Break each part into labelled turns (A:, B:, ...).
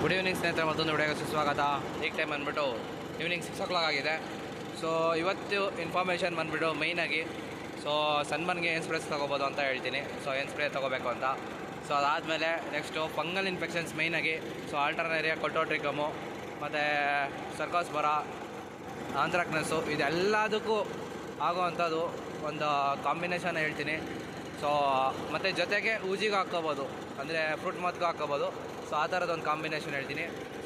A: Good evening ಸ್ನೇಹಿತರೆ, ಮತ್ತೊಂದು ವಿಡಿಯೋಗೆ ಸ್ವಾಗತ. ಈಗ ಟೈಮ್ ಬಂದುಬಿಟ್ಟು ಈವ್ನಿಂಗ್ 6 o'clock ಆಗಿದೆ. ಸೊ ಇವತ್ತು ಇನ್ಫಾರ್ಮೇಷನ್ ಬಂದುಬಿಟ್ಟು ಮೈನಾಗಿ ಸನ್ಬರ್ನ್ಗೆ ಏನು ಸ್ಪ್ರೇಸ್ ತೊಗೋಬೋದು ಅಂತ ಹೇಳ್ತೀನಿ. ಏನು ಸ್ಪ್ರೇ ತೊಗೋಬೇಕು ಅಂತ. ಅದಾದಮೇಲೆ ನೆಕ್ಸ್ಟು ಫಂಗಲ್ ಇನ್ಫೆಕ್ಷನ್ಸ್ ಮೈನಾಗಿ. ಆಲ್ಟರ್ನೇರಿಯಾ, ಕೊಲ್ಟೋಟ್ರಿಕಮು ಮತ್ತು ಸರ್ಕೋಸ್ಪೊರಾ, ಆಂಥ್ರಾಕ್ನಸ್ಸು ಇದೆಲ್ಲದಕ್ಕೂ ಆಗೋವಂಥದ್ದು ಒಂದು ಕಾಂಬಿನೇಷನ್ ಹೇಳ್ತೀನಿ. ಮತ್ತು ಜೊತೆಗೆ ಊಜಿಗೂ ಹಾಕ್ಕೋಬೋದು, ಅಂದರೆ ಫ್ರೂಟ್ ಮತ್ಗೂ ಹಾಕ್ಕೋಬೋದು. ಆ ಥರದೊಂದು ಕಾಂಬಿನೇಷನ್ ಹೇಳ್ತೀನಿ.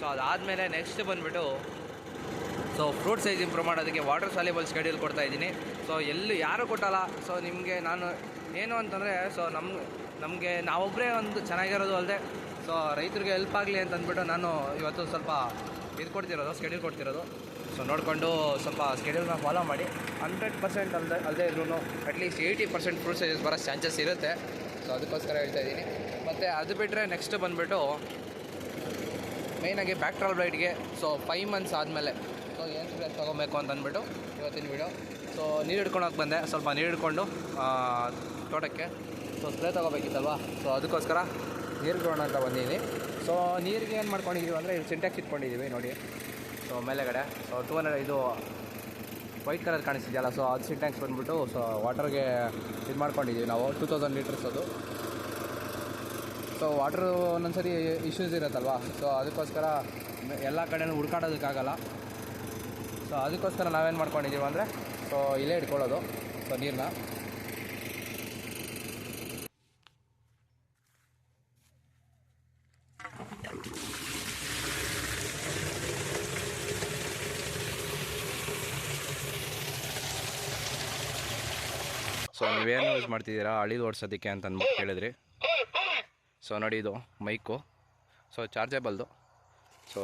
A: ಅದಾದಮೇಲೆ ನೆಕ್ಸ್ಟ್ ಬಂದುಬಿಟ್ಟು ಫ್ರೂಟ್ ಸೈಜ್ ಇಂಪ್ರೂವ್ ಮಾಡೋದಕ್ಕೆ ವಾಟರ್ ಸಾಲ್ಯುಬಲ್ ಶೆಡ್ಯೂಲ್ ಕೊಡ್ತಾಯಿದ್ದೀನಿ. ಎಲ್ಲೂ ಯಾರೂ ಕೊಟ್ಟಲ್ಲ. ನಿಮಗೆ ನಾನು ಏನು ಅಂತಂದರೆ ನಮಗೆ ನಾವೊಬ್ಬರೇ ಒಂದು ಚೆನ್ನಾಗಿರೋದು ಅಲ್ಲದೆ ರೈತರಿಗೆ ಹೆಲ್ಪ್ ಆಗಲಿ ಅಂತ ಅಂದ್ಬಿಟ್ಟು ನಾನು ಇವತ್ತು ಸ್ವಲ್ಪ ಶೆಡ್ಯೂಲ್ ಕೊಡ್ತಿರೋದು. ನೋಡಿಕೊಂಡು ಸ್ವಲ್ಪ ಸ್ಕೆಡ್ಯೂಲ್ನ ಫಾಲೋ ಮಾಡಿ 100% ಅಲ್ಲದೆ ಇದ್ರೂ ಅಟ್ಲೀಸ್ಟ್ 80% ಫ್ರೂಟ್ ಸೈಜಸ್ ಬರೋ ಚಾನ್ಸಸ್ ಇರುತ್ತೆ. ಅದಕ್ಕೋಸ್ಕರ ಹೇಳ್ತಾಯಿದ್ದೀನಿ. ಮತ್ತು ಅದು ಬಿಟ್ಟರೆ ನೆಕ್ಸ್ಟ್ ಬಂದುಬಿಟ್ಟು ಮೇಯ್ನಾಗಿ ಬ್ಯಾಕ್ಟ್ರಾಲ್ ಬ್ಲೈಟ್ಗೆ 5 months ಆದಮೇಲೆ ಏನು ಸ್ಪ್ರೇ ತೊಗೊಬೇಕು ಅಂತ ಅಂದ್ಬಿಟ್ಟು ಇವತ್ತಿನ ವೀಡಿಯೋ. ನೀರು ಹಿಡ್ಕೊಳಕ್ಕೆ ಬಂದೆ, ಸ್ವಲ್ಪ ನೀರು ಹಿಡ್ಕೊಂಡು ತೋಟಕ್ಕೆ ಸ್ಪ್ರೇ ತೊಗೋಬೇಕಿತ್ತಲ್ವ. ಅದಕ್ಕೋಸ್ಕರ ನೀರು ಹಿಡ್ಕೊಳ್ಳೋಣ ಅಂತ ಬಂದಿದ್ದೀನಿ. ನೀರಿಗೆ ಏನು ಮಾಡ್ಕೊಂಡಿದ್ದೀವಿ ಅಂದರೆ ಇಲ್ಲಿ ಸಿಂಟ್ಯಾಕ್ಸ್ ಇಟ್ಕೊಂಡಿದ್ದೀವಿ ನೋಡಿ. ಮೇಲೆಗಡೆ 200 ಇದು ವೈಟ್ ಕಲರ್ ಕಾಣಿಸ್ತಿದೆಯಲ್ಲ, ಅದು ಸಿಂಟ್ಯಾಕ್ಸ್ ಬಂದುಬಿಟ್ಟು ವಾಟರ್ಗೆ ಇದು ಮಾಡ್ಕೊಂಡಿದ್ದೀವಿ ನಾವು 2000 ಲೀಟರ್ಸ್ ಅದು. ವಾಟ್ರು ಒಂದೊಂದ್ಸರಿ ಇಶ್ಯೂಸ್ ಇರುತ್ತಲ್ವ. ಅದಕ್ಕೋಸ್ಕರ ಎಲ್ಲ ಕಡೆಯೂ ಹುಡ್ಕಾಡೋದಕ್ಕಾಗಲ್ಲ. ಅದಕ್ಕೋಸ್ಕರ ನಾವೇನು ಮಾಡ್ಕೊಂಡಿದ್ದೀವಿ ಅಂದರೆ ಇಲ್ಲೇ ಇಟ್ಕೊಳ್ಳೋದು ನೀರನ್ನ. ನೀವೇನು ಯೂಸ್ ಮಾಡ್ತಿದ್ದೀರಾ ಹಳಿದು ಓಡಿಸೋದಕ್ಕೆ ಅಂತ ಅಂದ್ಬಿಟ್ಟು ಕೇಳಿದ್ರಿ. ನೋಡಿ, ಇದು ಮೈಕು ಚಾರ್ಜೇಬಲ್ದು.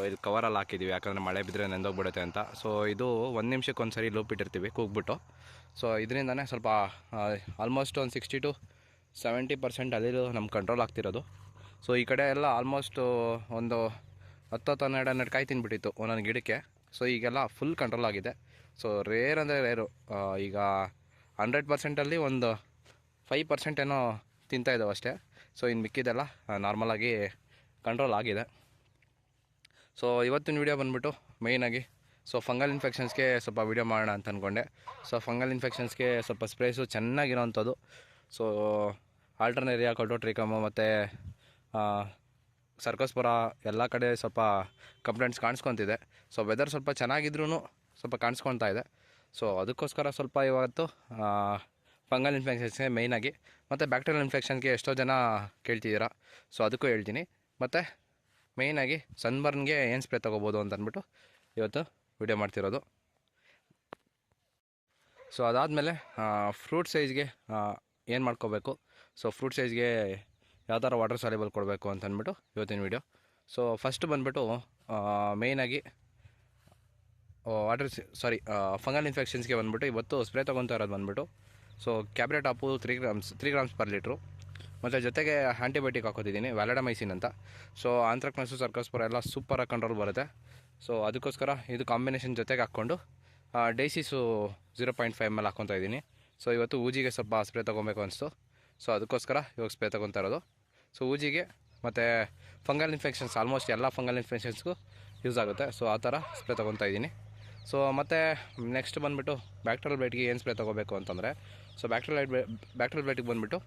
A: ಇದು ಕವರಲ್ಲಿ ಹಾಕಿದ್ದೀವಿ, ಯಾಕಂದರೆ ಮಳೆ ಬಿದ್ದರೆ ನೆಂದೋಗ್ಬಿಡುತ್ತೆ ಅಂತ. ಇದು 1 ನಿಮಿಷಕ್ಕೆ ಒಂದು ಸರಿ ಲೂಪ್ ಇಟ್ಟಿರ್ತೀವಿ ಕೂಗ್ಬಿಟ್ಟು. ಇದರಿಂದನೇ ಸ್ವಲ್ಪ ಆಲ್ಮೋಸ್ಟ್ ಒಂದು 60 to 70% ಅಲ್ಲಿದು ನಮ್ಮ ಕಂಟ್ರೋಲ್ ಆಗ್ತಿರೋದು. ಈ ಕಡೆ ಎಲ್ಲ ಆಲ್ಮೋಸ್ಟ್ ಒಂದು 10-12 ಕಾಯಿ ತಿನ್ಬಿಟ್ಟಿತ್ತು ಒಂದೊಂದು ಗಿಡಕ್ಕೆ. ಈಗೆಲ್ಲ ಫುಲ್ ಕಂಟ್ರೋಲ್ ಆಗಿದೆ. ರೇರ್ ಅಂದರೆ ರೇರು. ಈಗ 100%ಅಲ್ಲಿ ಒಂದು 5% ಏನೋ ತಿಂತಾಯಿದ್ದಾವೆ ಅಷ್ಟೇ. ಇನ್ನು ಮಿಕ್ಕಿದೆಲ್ಲ ನಾರ್ಮಲಾಗಿ ಕಂಟ್ರೋಲ್ ಆಗಿದೆ. ಇವತ್ತಿನ ವೀಡಿಯೋ ಬಂದುಬಿಟ್ಟು ಮೇಯ್ನಾಗಿ ಫಂಗಲ್ ಇನ್ಫೆಕ್ಷನ್ಸ್ಗೆ ಸ್ವಲ್ಪ ವೀಡಿಯೋ ಮಾಡೋಣ ಅಂತ ಅಂದ್ಕೊಂಡೆ. ಫಂಗಲ್ ಇನ್ಫೆಕ್ಷನ್ಸ್ಗೆ ಸ್ವಲ್ಪ ಸ್ಪ್ರೇಸು ಚೆನ್ನಾಗಿರೋವಂಥದ್ದು. ಆಲ್ಟರ್ನೇರಿಯಾ, ಕೊಲ್ಟೋಟ್ರಿಕಮು ಮತ್ತು ಸರ್ಕೋಸ್ಪೊರಾ ಎಲ್ಲ ಕಡೆ ಸ್ವಲ್ಪ ಕಂಪ್ಲೇಂಟ್ಸ್ ಕಾಣಿಸ್ಕೊತಿದೆ. ವೆದರ್ ಸ್ವಲ್ಪ ಚೆನ್ನಾಗಿದ್ರೂ ಸ್ವಲ್ಪ ಕಾಣಿಸ್ಕೊತಾ ಇದೆ. ಅದಕ್ಕೋಸ್ಕರ ಸ್ವಲ್ಪ ಇವತ್ತು ಫಂಗಲ್ ಇನ್ಫೆಕ್ಷನ್ಸ್ಗೆ ಮೇಯ್ನಾಗಿ, ಮತ್ತು ಬ್ಯಾಕ್ಟೀರಿಯಲ್ ಇನ್ಫೆಕ್ಷನ್ಗೆ ಎಷ್ಟೋ ಜನ ಕೇಳ್ತಿದ್ದೀರಾ. ಅದಕ್ಕೂ ಹೇಳ್ತೀನಿ. ಮತ್ತು ಮೇಯ್ನಾಗಿ ಸನ್ಬರ್ನ್ಗೆ ಏನು ಸ್ಪ್ರೇ ತೊಗೋಬೋದು ಅಂತ ಅಂದ್ಬಿಟ್ಟು ಇವತ್ತು ವಿಡಿಯೋ ಮಾಡ್ತಿರೋದು. ಅದಾದಮೇಲೆ ಫ್ರೂಟ್ ಸೈಜ್ಗೆ ಏನು ಮಾಡ್ಕೋಬೇಕು, ಫ್ರೂಟ್ ಸೈಜ್ಗೆ ಯಾವ ಥರ ವಾಟರ್ ಸಾಲ್ಯುಬಲ್ ಕೊಡಬೇಕು ಅಂತ ಅಂದ್ಬಿಟ್ಟು ಇವತ್ತಿನ ವೀಡಿಯೋ. ಫಸ್ಟ್ ಬಂದುಬಿಟ್ಟು ಮೇಯ್ನಾಗಿ ಫಂಗಲ್ ಇನ್ಫೆಕ್ಷನ್ಸ್ಗೆ ಬಂದುಬಿಟ್ಟು ಇವತ್ತು ಸ್ಪ್ರೇ ತೊಗೊತಾ ಇರೋದು ಬಂದುಬಿಟ್ಟು cabaret top 3 grams per litre. ಮತ್ತು ಜೊತೆಗೆ ಆ್ಯಂಟಿಬಯೋಟಿಕ್ ಹಾಕೋತಿದ್ದೀನಿ, ವ್ಯಾಲಿಡಮೈಸಿನ್ ಅಂತ. ಆಂಥ್ರಾಕ್ನಸ್ಸು, ಸರ್ಕೋಸ್ಪೊರಾ ಎಲ್ಲ ಸೂಪರಾಗಿ ಕಂಟ್ರೋಲ್ ಬರುತ್ತೆ. ಅದಕ್ಕೋಸ್ಕರ ಇದು ಕಾಂಬಿನೇಷನ್ ಜೊತೆಗೆ ಹಾಕ್ಕೊಂಡು ಡೈಸಿಸು 0.5 ml ಹಾಕ್ಕೊತಾ ಇದ್ದೀನಿ. ಇವತ್ತು ಊಜಿಗೆ ಸ್ವಲ್ಪ ಸ್ಪ್ರೇ ತೊಗೊಬೇಕು ಅನಿಸ್ತು. ಅದಕ್ಕೋಸ್ಕರ ಇವಾಗ ಸ್ಪ್ರೇ ತೊಗೊತಾ ಇರೋದು. ಊಜಿಗೆ ಮತ್ತು ಫಂಗಲ್ ಇನ್ಫೆಕ್ಷನ್ಸ್, ಆಲ್ಮೋಸ್ಟ್ ಎಲ್ಲ ಫಂಗಲ್ ಇನ್ಫೆಕ್ಷನ್ಸ್ಗೂ ಯೂಸ್ ಆಗುತ್ತೆ. ಆ ಥರ ಸ್ಪ್ರೇ ತೊಗೊತಾ ಇದ್ದೀನಿ. ಮತ್ತು ನೆಕ್ಸ್ಟ್ ಬಂದುಬಿಟ್ಟು ಬ್ಯಾಕ್ಟೀರಿಯಲ್ ಬ್ಲೈಟ್ಗೆ ಏನು ಸ್ಪ್ರೇ ತೊಗೋಬೇಕು ಅಂತಂದರೆ ಬ್ಯಾಕ್ಟೀರಿಯಲ್ ಬ್ಲೈಟಿಗೆ ಬಂದುಬಿಟ್ಟು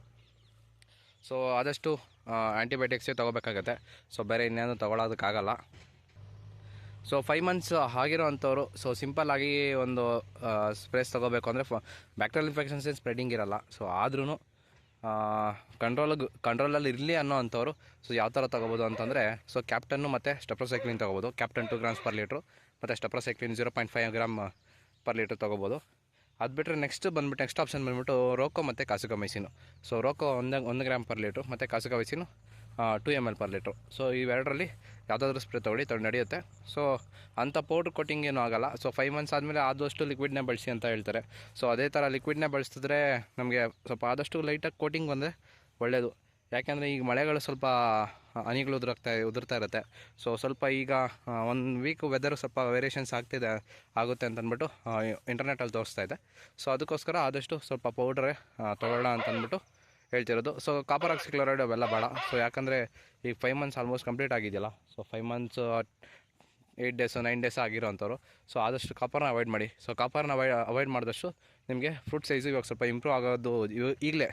A: ಆದಷ್ಟು ಆ್ಯಂಟಿಬಯೋಟಿಕ್ಸೇ ತೊಗೋಬೇಕಾಗತ್ತೆ. ಬೇರೆ ಇನ್ನೇನು ತೊಗೊಳೋದಕ್ಕಾಗಲ್ಲ. 5 months ಆಗಿರೋ ಅಂಥವ್ರು ಸಿಂಪಲ್ಲಾಗಿ ಒಂದು ಸ್ಪ್ರೇಸ್ ತೊಗೋಬೇಕು ಅಂದರೆ ಬ್ಯಾಕ್ಟೀರಿಯಲ್ ಇನ್ಫೆಕ್ಷನ್ಸ್ ಏನು ಸ್ಪ್ರೆಡಿಂಗ್ ಇರೋಲ್ಲ. ಆದ್ರೂ ಕಂಟ್ರೋಲಲ್ಲಿ ಇರಲಿ ಅನ್ನೋ ಅಂಥವ್ರು ಯಾವ ಥರ ತೊಗೋಬೋದು ಅಂತಂದರೆ ಕ್ಯಾಪ್ಟನ್ನು ಮತ್ತು ಸ್ಟೆಪ್ರೋಸೈಕ್ಲಿನ್ ತೊಗೋಬೋದು. ಕ್ಯಾಪ್ಟನ್ 2 grams per ಲೀಟ್ರು ಮತ್ತು ಸ್ಟೆಪ್ರೋಸೈಕ್ಲಿನ್ 0.5 gram per ಲೀಟ್ರ್ ತೊಗೋಬೋದು. ಅದು ಬಿಟ್ಟರೆ ನೆಕ್ಸ್ಟ್ ಆಪ್ಷನ್ ಬಂದುಬಿಟ್ಟು ರೋಕೋ ಮತ್ತು ಕಾಸುಕಮೈಸಿನು. ರೋಕೋ 1 gram per ಲೀಟ್ರು ಮತ್ತು ಕಾಸುಕಮೈಸಿನು 2 ml per ಲೀಟ್ರು. ಇವೆರಡರಲ್ಲಿ ಯಾವುದಾದ್ರೂ ಸ್ಪ್ರೇ ತೊಗೊಳ್ಳಿ ನಡೆಯುತ್ತೆ. ಅಂಥ ಪೌಡ್ರ್ ಕೋಟಿಂಗ್ ಏನೂ ಆಗೋಲ್ಲ. 5 months ಆದಮೇಲೆ ಆದಷ್ಟು ಲಿಕ್ವಿಡ್ನೇ ಬಳಸಿ ಅಂತ ಹೇಳ್ತಾರೆ. ಅದೇ ಥರ ಲಿಕ್ವಿಡ್ನೇ ಬಳಸಿದ್ರೆ ನಮಗೆ ಸ್ವಲ್ಪ ಆದಷ್ಟು ಲೈಟಾಗಿ ಕೋಟಿಂಗ್ ಬಂದರೆ ಒಳ್ಳೆಯದು. ಯಾಕೆಂದರೆ ಈಗ ಮಳೆಗಳು ಸ್ವಲ್ಪ ಹನಿಗಳು ಉದುರ್ತಾ ಇರುತ್ತೆ. ಸ್ವಲ್ಪ ಈಗ 1 week ವೆದರು ಸ್ವಲ್ಪ ವೇರಿಯೇಷನ್ಸ್ ಆಗುತ್ತೆ ಅಂತಂದ್ಬಿಟ್ಟು ಇಂಟರ್ನೆಟಲ್ಲಿ ತೋರಿಸ್ತಾ ಇದೆ. ಅದಕ್ಕೋಸ್ಕರ ಆದಷ್ಟು ಸ್ವಲ್ಪ ಪೌಡ್ರೇ ತೊಗೊಳ್ಳೋಣ ಅಂತಂದ್ಬಿಟ್ಟು ಹೇಳ್ತಿರೋದು. ಸೊ ಕಾಪರ್ ಆಕ್ಸಿಕ್ಲೋರೈಡ್ ಅವೆಲ್ಲ ಬೇಡ. ಸೊ ಯಾಕಂದರೆ ಈಗ 5 ಮಂತ್ಸ್ ಆಲ್ಮೋಸ್ಟ್ ಕಂಪ್ಲೀಟ್ ಆಗಿದೆಯಲ್ಲ. ಸೊ 5 ಮಂತ್ಸ್ 8 ಡೇಸು 9 ಡೇಸ್ ಆಗಿರೋ ಅಂಥವ್ರು. ಸೊ ಆದಷ್ಟು ಕಾಪರ್ನ ಅವಾಯ್ಡ್ ಮಾಡಿ. ಸೊ ಕಾಪರ್ನ ಅವಾಯ್ಡ್ ಮಾಡಿದಷ್ಟು ನಿಮಗೆ ಫ್ರೂಟ್ ಸೈಜು ಇವಾಗ ಸ್ವಲ್ಪ ಇಂಪ್ರೂವ್ ಆಗೋದು ಈಗಲೇ.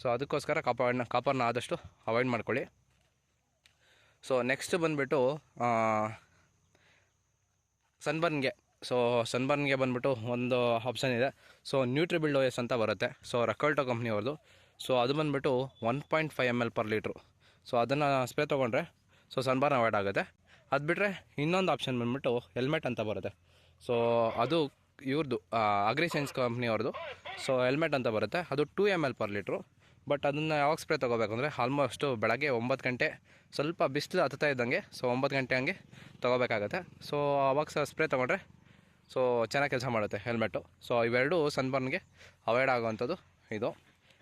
A: ಸೊ ಅದಕ್ಕೋಸ್ಕರ ಕಾಪರ್ನ ಆದಷ್ಟು ಅವಾಯ್ಡ್ ಮಾಡ್ಕೊಳ್ಳಿ. ಸೊ ನೆಕ್ಸ್ಟ್ ಬಂದುಬಿಟ್ಟು ಸನ್ಬರ್ನ್ಗೆ. ಸೊ ಸನ್ಬರ್ನ್ಗೆ ಬಂದುಬಿಟ್ಟು ಒಂದು ಆಪ್ಷನ್ ಇದೆ. ಸೊ ನ್ಯೂಟ್ರಿಬಿಲ್ಡ್ OS ಅಂತ ಬರುತ್ತೆ. ಸೊ ರಕಲ್ಟೋ ಕಂಪ್ನಿಯವ್ರದ್ದು. ಸೊ ಅದು ಬಂದುಬಿಟ್ಟು 1.5 ml per ಲೀಟ್ರು. ಸೊ ಅದನ್ನು ಸ್ಪ್ರೇ ತೊಗೊಂಡ್ರೆ ಸೊ ಸನ್ಬರ್ನ್ ಅವಾಯ್ಡ್ ಆಗುತ್ತೆ. ಅದು ಬಿಟ್ಟರೆ ಇನ್ನೊಂದು ಆಪ್ಷನ್ ಬಂದುಬಿಟ್ಟು ಹೆಲ್ಮೆಟ್ ಅಂತ ಬರುತ್ತೆ. ಸೊ ಅದು ಇವ್ರದ್ದು ಅಗ್ರಿಸೈನ್ಸ್ ಕಂಪ್ನಿಯವ್ರದ್ದು. ಸೊ ಹೆಲ್ಮೆಟ್ ಅಂತ ಬರುತ್ತೆ. ಅದು 2 ml per ಲೀಟ್ರು. ಬಟ್ ಅದನ್ನು ಯಾವಾಗ ಸ್ಪ್ರೇ ತೊಗೋಬೇಕಂದ್ರೆ ಆಲ್ಮೋಸ್ಟು ಬೆಳಗ್ಗೆ 9 ಗಂಟೆ ಸ್ವಲ್ಪ ಬಿಸಿಲು ಹತ್ತಾ ಇದ್ದಂಗೆ. ಸೊ 9 ಗಂಟೆ ಹಂಗೆ ತೊಗೋಬೇಕಾಗತ್ತೆ. ಸೊ ಅವಾಗ ಸ್ಪ್ರೇ ತೊಗೊಂಡ್ರೆ ಸೊ ಚೆನ್ನಾಗಿ ಕೆಲಸ ಮಾಡುತ್ತೆ ಹೆಲ್ಮೆಟ್ಟು. ಸೊ ಇವೆರಡು ಸನ್ಬರ್ನ್ಗೆ ಅವಾಯ್ಡ್ ಆಗೋವಂಥದ್ದು ಇದು.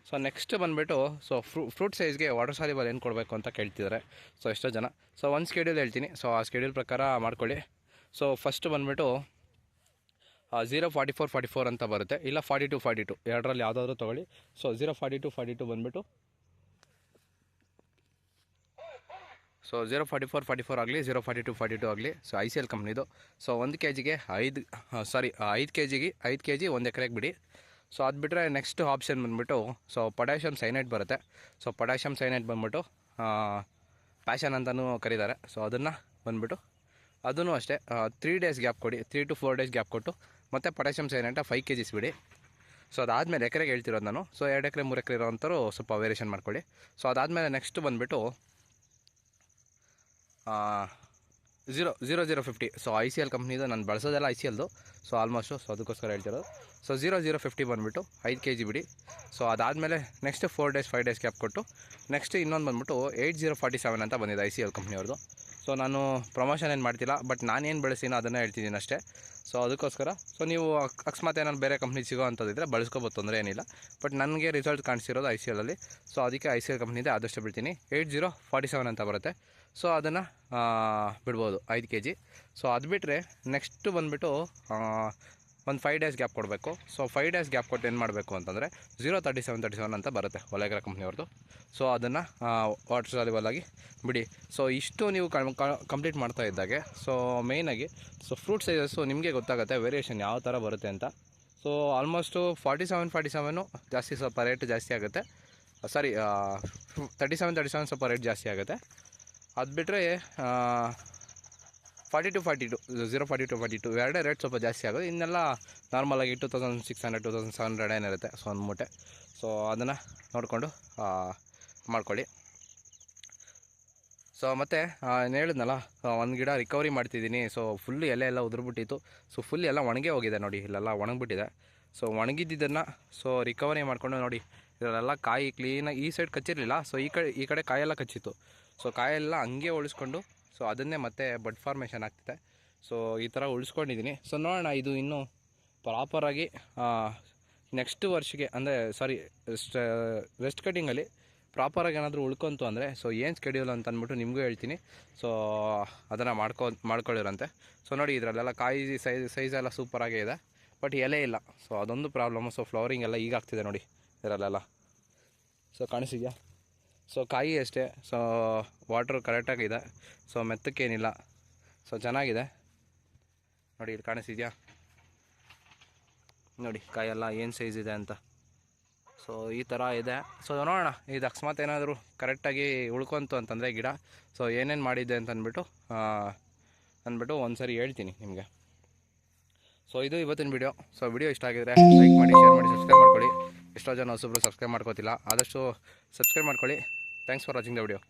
A: ಸೊ ನೆಕ್ಸ್ಟ್ ಬಂದುಬಿಟ್ಟು ಸೊ ಫ್ರೂಟ್ ಸೈಜ್ಗೆ ವಾಟರ್ ಸಾಲ್ಯುಬಲ್ ಏನು ಕೊಡಬೇಕು ಅಂತ ಕೇಳ್ತಿದ್ದಾರೆ ಸೊ ಎಷ್ಟೋ ಜನ. ಸೊ ಒಂದು ಸ್ಕೆಡ್ಯೂಲ್ ಹೇಳ್ತೀನಿ. ಸೊ ಆ ಸ್ಕೆಡ್ಯೂಲ್ ಪ್ರಕಾರ ಮಾಡ್ಕೊಳ್ಳಿ. ಸೊ ಫಸ್ಟ್ ಬಂದುಬಿಟ್ಟು 0-44-44 ಅಂತ ಬರುತ್ತೆ, ಇಲ್ಲ 42-42 ಎರಡರಲ್ಲಿ ಯಾವುದಾದ್ರೂ ತೊಗೊಳ್ಳಿ. ಸೊ 0-42-42 ಬಂದುಬಿಟ್ಟು ಸೊ 0-44-44 ಆಗಲಿ 0-42-42 ಆಗಲಿ. ಸೊ ICL ಕಂಪ್ನಿದು. ಸೊ 1 kgಗೆ 5 kg 1 ಎಕರೆಗೆ ಬಿಡಿ. ಸೊ ಅದು ಬಿಟ್ಟರೆ ನೆಕ್ಸ್ಟ್ ಆಪ್ಷನ್ ಬಂದುಬಿಟ್ಟು ಸೊ ಪೊಟ್ಯಾಷಿಯಮ್ ಸೈನೈಡ್ ಬರುತ್ತೆ. ಸೊ ಪೊಟ್ಯಾಷಿಯಮ್ ಸೈನೈಡ್ ಬಂದುಬಿಟ್ಟು ಪ್ಯಾಷನ್ ಅಂತಲೂ ಕರೀತಾರೆ. ಸೊ ಅದನ್ನು ಬಂದುಬಿಟ್ಟು ಅದೂ ಅಷ್ಟೇ 3 ಡೇಸ್ ಗ್ಯಾಪ್ ಕೊಡಿ. 3 to 4 ಡೇಸ್ ಗ್ಯಾಪ್ ಕೊಟ್ಟು ಮತ್ತು ಪೊಟ್ಯಾಷಿಯಮ್ ಸೈನೈಟ 5 kg ಬಿಡಿ. ಸೊ ಅದಾದಮೇಲೆ ಎಕರೆಗೆ ಹೇಳ್ತಿರೋದು ನಾನು. ಸೊ 2 ಎಕರೆ 3 ಎಕರೆ ಇರೋವಂಥವ್ರು ಸ್ವಲ್ಪ ವೇರಿಯೇಷನ್ ಮಾಡ್ಕೊಳ್ಳಿ. ಸೊ ಅದಾದಮೇಲೆ ನೆಕ್ಸ್ಟ್ ಬಂದುಬಿಟ್ಟು 0-0-50. ಸೊ ICL ಕಂಪ್ನಿದು ನಾನು ಬಳಸೋದೆಲ್ಲ ICLದು. So almost. ಸೊ ಅದಕ್ಕೋಸ್ಕರ ಹೇಳ್ತಿರೋದು. ಸೊ 0-0-50 ಬಂದುಬಿಟ್ಟು 5 kg ಬಿಡಿ. ಸೊ ಅದಾದಮೇಲೆ ನೆಕ್ಸ್ಟ್ 4 ಡೇಸ್ 5 ಡೇಸ್ ಗ್ಯಾಪ್ ಕೊಟ್ಟು ನೆಕ್ಸ್ಟ್ ಇನ್ನೊಂದು ಬಂದುಬಿಟ್ಟು 8047 ಅಂತ ಬಂದಿದೆ ICL ಕಂಪ್ನಿಯವ್ರದ್ದು. ಸೊ ನಾನು ಪ್ರಮೋಷನ್ ಏನು ಮಾಡ್ತಿಲ್ಲ, ಬಟ್ ನಾನೇನು ಬೆಳೆಸಿನೋ ಅದನ್ನು ಹೇಳ್ತಿದ್ದೀನಿ ಅಷ್ಟೇ. ಸೊ ಅದಕ್ಕೋಸ್ಕರ ಸೊ ನೀವು ಅಕಸ್ಮಾತ್ ಏನಾದ್ರು ಬೇರೆ ಕಂಪ್ನಿ ಸಿಗೋ ಅಂಥದ್ದಿದ್ರೆ ಬಳಸ್ಕೋಬೋದು, ತೊಂದರೆ ಏನಿಲ್ಲ. ಬಟ್ ನನಗೆ ರಿಸಲ್ಟ್ ಕಾಣಿಸಿರೋದು ICLಲ್ಲಿ. ಸೊ ಅದಕ್ಕೆ ICL ಕಂಪ್ನಿದೆ ಆದಷ್ಟು ಬಿಡ್ತೀನಿ. 8047 ಅಂತ ಬರುತ್ತೆ. ಸೊ ಅದನ್ನು ಬಿಡ್ಬೋದು 5 kg. ಸೊ ಅದು ಬಿಟ್ಟರೆ ನೆಕ್ಸ್ಟ್ ಬಂದುಬಿಟ್ಟು ಒಂದು 5 ಡೇಸ್ ಗ್ಯಾಪ್ ಕೊಡಬೇಕು. ಸೊ 5 ಡೇಸ್ ಗ್ಯಾಪ್ ಕೊಟ್ಟು ಏನು ಮಾಡಬೇಕು ಅಂತಂದರೆ 0-37-37 ಅಂತ ಬರುತ್ತೆ ಒಲೆಗ್ರಾ ಕಂಪ್ನಿಯವ್ರದ್ದು. ಸೊ ಅದನ್ನು ವಾಟರ್ ಸಾಲ್ಯುಬಲ್ ಆಗಿ ಬಿಡಿ. ಸೊ ಇಷ್ಟು ನೀವು ಕಂಪ್ಲೀಟ್ ಮಾಡ್ತಾ ಇದ್ದಾಗೆ ಸೊ ಮೇಯ್ನಾಗಿ ಸೊ ಫ್ರೂಟ್ ಸೈಜಸ್ಸು ನಿಮಗೆ ಗೊತ್ತಾಗುತ್ತೆ ವೇರಿಯೇಷನ್ ಯಾವ ಥರ ಬರುತ್ತೆ ಅಂತ. ಸೊ ಆಲ್ಮೋಸ್ಟು 47 ಜಾಸ್ತಿ, ಸ್ವಲ್ಪ ರೇಟ್ ಜಾಸ್ತಿ ಆಗುತ್ತೆ. ಸಾರಿ 37 ಸ್ವಲ್ಪ ರೇಟ್ ಜಾಸ್ತಿ ಆಗುತ್ತೆ. ಅದು ಬಿಟ್ಟರೆ 42-42 0-42-42 ಎರಡೇ ರೇಟ್ ಸ್ವಲ್ಪ ಜಾಸ್ತಿ ಆಗೋದು. ಇನ್ನೆಲ್ಲ ನಾರ್ಮಲಾಗಿ 2600 2700 ಏನಿರುತ್ತೆ. ಸೊ ಒಂದು ಮೂಟೆ. ಸೊ ಅದನ್ನು ನೋಡಿಕೊಂಡು ಮಾಡ್ಕೊಳ್ಳಿ. ಸೊ ಮತ್ತು ಏನು ಹೇಳಿದ್ನಲ್ಲ, ಒಂದು ಗಿಡ ರಿಕವರಿ ಮಾಡ್ತಿದ್ದೀನಿ. ಸೊ ಫುಲ್ಲು ಎಲೆ ಎಲ್ಲ ಉದುರ್ಬಿಟ್ಟಿತ್ತು. ಸೊ ಫುಲ್ ಎಲ್ಲ ಒಣಗೇ ಹೋಗಿದೆ ನೋಡಿ, ಇಲ್ಲೆಲ್ಲ ಒಣಗಿಬಿಟ್ಟಿದೆ. ಸೊ ಒಣಗಿದ್ದನ್ನು ಸೊ ರಿಕವರಿ ಮಾಡಿಕೊಂಡು ನೋಡಿ, ಇದರಲ್ಲೆಲ್ಲ ಕಾಯಿ ಕ್ಲೀನಾಗಿ ಈ ಸೈಡ್ ಕಚ್ಚಿರಲಿಲ್ಲ. ಸೊ ಈ ಕಡೆ ಕಾಯೆಲ್ಲ ಕಚ್ಚಿತ್ತು. ಸೊ ಕಾಯೆಲ್ಲ ಹಂಗೆ ಉಳಿಸ್ಕೊಂಡು ಸೊ ಅದನ್ನೇ ಮತ್ತೆ ಬಡ್ ಫಾರ್ಮೇಷನ್ ಆಗ್ತಿದೆ. ಸೊ ಈ ಥರ ಉಳಿಸ್ಕೊಂಡಿದ್ದೀನಿ. ಸೊ ನೋಡೋಣ, ಇದು ಇನ್ನೂ ಪ್ರಾಪರಾಗಿ ನೆಕ್ಸ್ಟ್ ವರ್ಷಕ್ಕೆ ಅಂದರೆ ರೆಸ್ಟ್ ಕಟ್ಟಿಂಗಲ್ಲಿ ಪ್ರಾಪರಾಗಿ ಏನಾದರೂ ಉಳ್ಕೊಂತು ಅಂದರೆ ಸೊ ಏನು ಸ್ಕೆಡ್ಯೂಲ್ ಅಂತ ಅಂದ್ಬಿಟ್ಟು ನಿಮಗೂ ಹೇಳ್ತೀನಿ. ಸೊ ಅದನ್ನು ಮಾಡ್ಕೊಳ್ಳಿರಂತೆ. ಸೊ ನೋಡಿ, ಇದರಲ್ಲೆಲ್ಲ ಕಾಯಿ ಸೈಜ್ ಎಲ್ಲ ಸೂಪರಾಗೇ ಇದೆ, ಬಟ್ ಎಲೆ ಇಲ್ಲ. ಸೊ ಅದೊಂದು ಪ್ರಾಬ್ಲಮ್ಮು. ಸೊ ಫ್ಲವರಿಂಗ್ ಎಲ್ಲ ಈಗ ಆಗ್ತಿದೆ ನೋಡಿ ಇದರಲ್ಲೆಲ್ಲ. ಸೊ ಕಾಣಿಸಿದೆಯಾ? ಸೊ ಕಾಯಿ ಅಷ್ಟೇ. ಸೊ ವಾಟ್ರ್ ಕರೆಕ್ಟಾಗಿದೆ. ಸೊ ಮೆತ್ತಕ್ಕೇನಿಲ್ಲ. ಸೊ ಚೆನ್ನಾಗಿದೆ ನೋಡಿ, ಇಲ್ಲಿ ಕಾಣಿಸಿದೆಯಾ ನೋಡಿ ಕಾಯೆಲ್ಲ ಏನು ಸೈಜ್ ಇದೆ ಅಂತ. ಸೊ ಈ ಥರ ಇದೆ. ಸೊ ನೋಡೋಣ, ಇದು ಅಕಸ್ಮಾತ್ ಏನಾದರೂ ಕರೆಕ್ಟಾಗಿ ಉಳ್ಕೊಂತು ಅಂತಂದರೆ ಗಿಡ ಸೊ ಏನೇನು ಮಾಡಿದ್ದೆ ಅಂತ ಅಂದ್ಬಿಟ್ಟು ಒಂದು ಸರಿ ಹೇಳ್ತೀನಿ ನಿಮಗೆ. ಸೊ ಇದು ಇವತ್ತಿನ ವಿಡಿಯೋ. ಸೊ ವಿಡಿಯೋ ಇಷ್ಟ ಆಗಿದ್ರೆ ಲೈಕ್ ಮಾಡಿ, ಶೇರ್ ಮಾಡಿ, ಸಬ್ಸ್ಕ್ರೈಬ್ ಮಾಡ್ಕೊಳ್ಳಿ. ಎಷ್ಟೋ ಜನ ಹೊಸಬ್ರು ಸಬ್ಸ್ಕ್ರೈಬ್ ಮಾಡ್ಕೋತಿಲ್ಲ, ಆದಷ್ಟು ಸಬ್ಸ್ಕ್ರೈಬ್ ಮಾಡ್ಕೊಳ್ಳಿ. Thanks for watching the video.